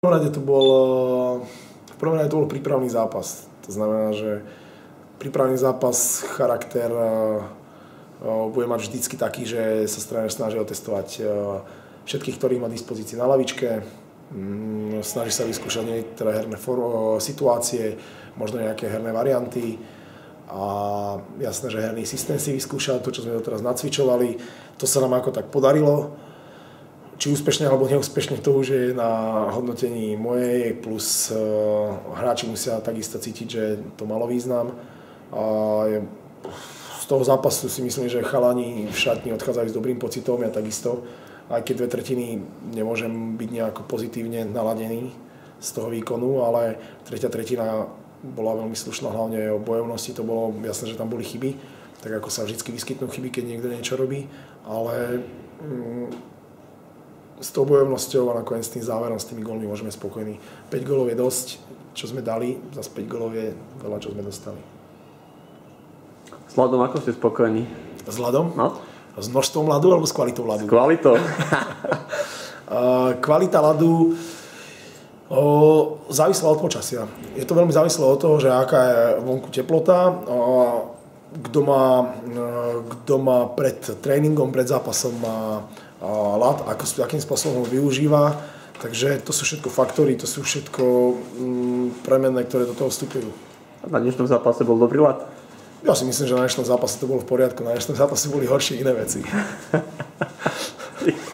V prvom rade to bol prípravný zápas. To znamená, že prípravný zápas, charakter bude mať vždycky taký, že sa tréner snaží otestovať všetkých, ktorých má dispozícii na lavičke. Snaží sa vyskúšať niektoré herné situácie, možno nejaké herné varianty. A jasné, že herný systém si vyskúšal, to, čo sme doteraz nacvičovali. To sa nám ako tak podarilo. Či úspešne alebo neúspešne, to už je na hodnotení mojej, plus hráči musia takisto cítiť, že to malo význam. Z toho zápasu si myslím, že chalani v šatni odchádzajú s dobrým pocitom, ja takisto. Aj keď 2/3 nemôžem byť nejako pozitívne naladený z toho výkonu, ale 3/3 bola veľmi slušná, hlavne o bojovnosti, to bolo jasné, že tam boli chyby, tak ako sa vždy vyskytnú chyby, keď niekto niečo robí, ale s tou bojovnosťou a nakoniec s tým záverom, s tými gólmi môžeme spokojní. 5 gólov je dosť, čo sme dali, zase 5 gólov je veľa, čo sme dostali. S ľadom ako ste spokojní? S ľadom? No. S množstvom ľadu alebo s kvalitou ľadu? S kvalitou. Kvalita ľadu závisla od počasia. Je to veľmi závislé od toho, že aká je vonku teplota, kto má pred tréningom, pred zápasom má ľad, akým spôsobom ho využíva. Takže to sú všetko faktory, to sú všetko premenné, ktoré do toho vstupujú. Na dnešnom zápase bol dobrý ľad? Ja si myslím, že na dnešnom zápase to bolo v poriadku, na dnešnom zápase boli horšie iné veci.